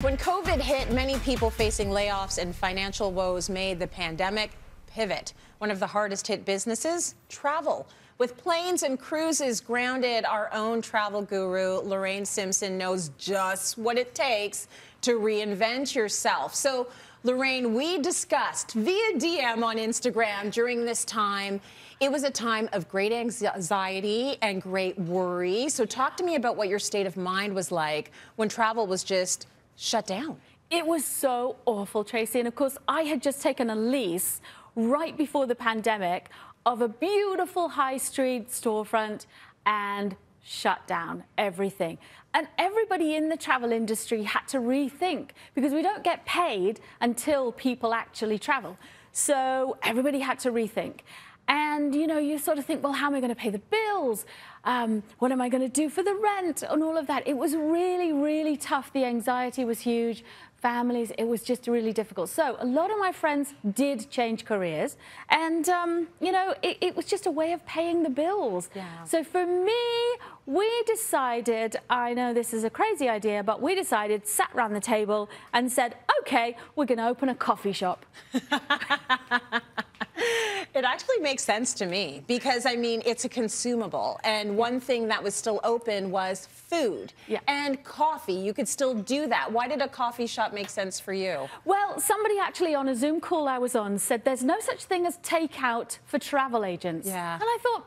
When COVID hit, many people facing layoffs and financial woes made the pandemic pivot. One of the hardest hit businesses, travel. With planes and cruises grounded, our own travel guru, Lorraine Simpson, knows just what it takes to reinvent yourself. So, Lorraine, we discussed via DM on Instagram during this time. It was a time of great anxiety and great worry. So talk to me about what your state of mind was like when travel was just shut down. It was so awful, Tracy. And of course, I had just taken a lease right before the pandemic of a beautiful high street storefront and shut down everything. And everybody in the travel industry had to rethink because we don't get paid until people actually travel. So everybody had to rethink. And, you know, you sort of think, well, how am I going to pay the bills? What am I going to do for the rent and all of that? It was really, really tough. The anxiety was huge. Families, it was just really difficult. So a lot of my friends did change careers. And, you know, it was just a way of paying the bills. Yeah. So for me, we decided, I know this is a crazy idea, but we decided, sat around the table and said, okay, we're going to open a coffee shop. It actually makes sense to me because, I mean, it's a consumable. And one thing that was still open was food and coffee. You could still do that. Why did a coffee shop make sense for you? Well, somebody actually on a Zoom call I was on said there's no such thing as takeout for travel agents. Yeah. And I thought,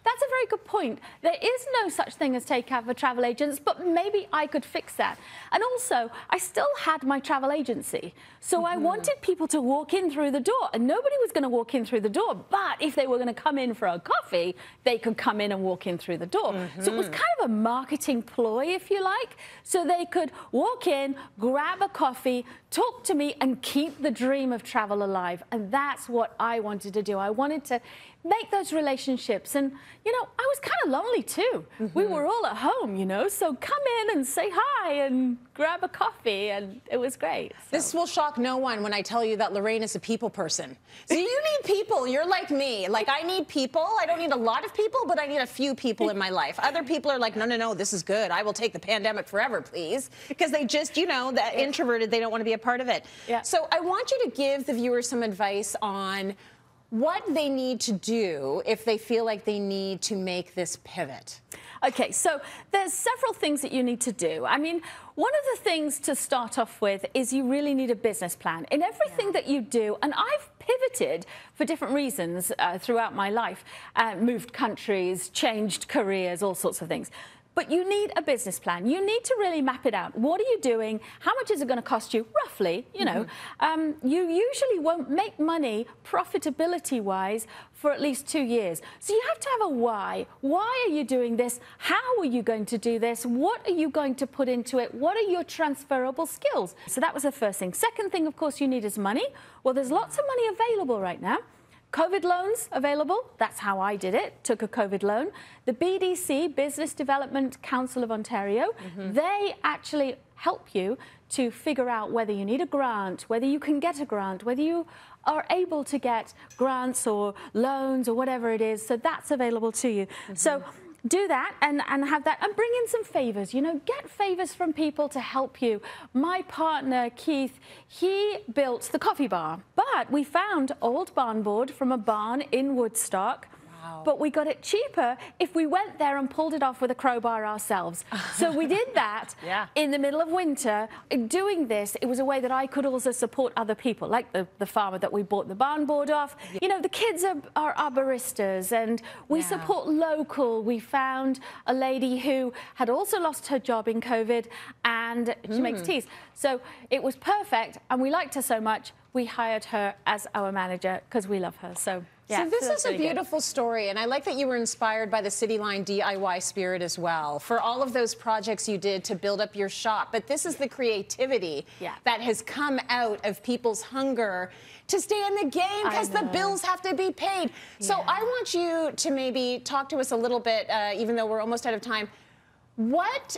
that's a very good point. There is no such thing as takeout for travel agents, but maybe I could fix that. And also, I still had my travel agency. So I wanted people to walk in through the door, and nobody was going to walk in through the door. But if they were going to come in for a coffee, they could come in and walk in through the door. So it was kind of a marketing ploy, if you like. So they could walk in, grab a coffee, talk to me, and keep the dream of travel alive. And that's what I wanted to do. I wanted to make those relationships. And, you know, I was kind of lonely too. We were all at home, you know, so come in and say hi and grab a coffee, and it was great. So. This will shock no one when I tell you that Lorraine is a people person. So you need people. You're like me. Like, I need people. I don't need a lot of people, but I need a few people in my life. Other people are like, no, no, no, this is good. I will take the pandemic forever, please. Because they just, you know, that introverted, they don't want to be a part of it. Yeah. So I want you to give the viewers some advice on what they need to do if they feel like they need to make this pivot. Okay, so there's several things that you need to do. I mean, one of the things to start off with is you really need a business plan. In everything that you do, and I've pivoted for different reasons throughout my life, moved countries, changed careers, all sorts of things. But you need a business plan. You need to really map it out. What are you doing? How much is it going to cost you, roughly? You know, you usually won't make money profitability-wise for at least 2 years. So you have to have a why. Why are you doing this? How are you going to do this? What are you going to put into it? What are your transferable skills? So that was the first thing. Second thing, of course, you need is money. Well, there's lots of money available right now. COVID loans available. That's how I did it. Took a COVID loan. The BDC, Business Development Council of Ontario, they actually help you to figure out whether you need a grant, whether you can get a grant, whether you are able to get grants or loans or whatever it is. So that's available to you. So do that and have that, and bring in some favors. You know, get favors from people to help you. My partner, Keith, he built the coffee bar, but we found old barn board from a barn in Woodstock. But we got it cheaper if we went there and pulled it off with a crowbar ourselves. So we did that in the middle of winter. Doing this, it was a way that I could also support other people, like the farmer that we bought the barn board off. You know, the kids are baristas, and we support local. We found a lady who had also lost her job in COVID, and she makes teas. So it was perfect, and we liked her so much, we hired her as our manager because we love her. So. Yeah, so this is a beautiful story, and I like that you were inspired by the Cityline DIY spirit as well, for all of those projects you did to build up your shop. But this is the creativity that has come out of people's hunger to stay in the game because the bills have to be paid. So I want you to maybe talk to us a little bit, even though we're almost out of time. What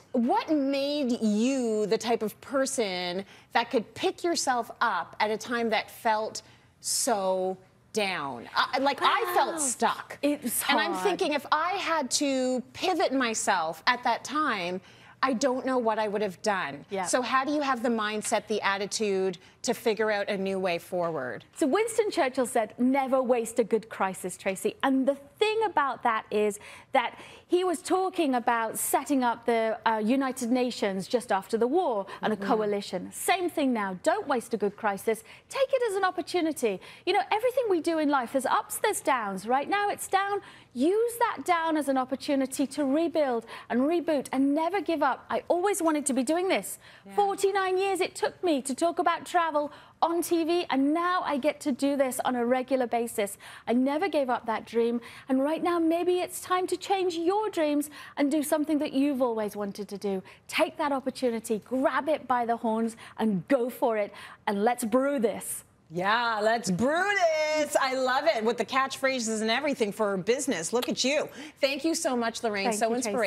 made you the type of person that could pick yourself up at a time that felt so down? I felt stuck. It was hard. And I'm thinking, if I had to pivot myself at that time, I don't know what I would have done. Yeah. So how do you have the mindset, the attitude to figure out a new way forward? So Winston Churchill said, never waste a good crisis, Tracy. And the thing about that is that he was talking about setting up the United Nations just after the war and a coalition. Same thing now. Don't waste a good crisis. Take it as an opportunity. You know, everything we do in life, there's ups, there's downs. Right now it's down. Use that down as an opportunity to rebuild and reboot and never give up. I always wanted to be doing this. 49 years it took me to talk about travel on TV, and now I get to do this on a regular basis. I never gave up that dream, and right now maybe it's time to change your dreams and do something that you've always wanted to do. Take that opportunity, grab it by the horns and go for it, and let's brew this. Yeah, let's brew this. I love it with the catchphrases and everything for business. Look at you. Thank you so much, Lorraine. So inspirational.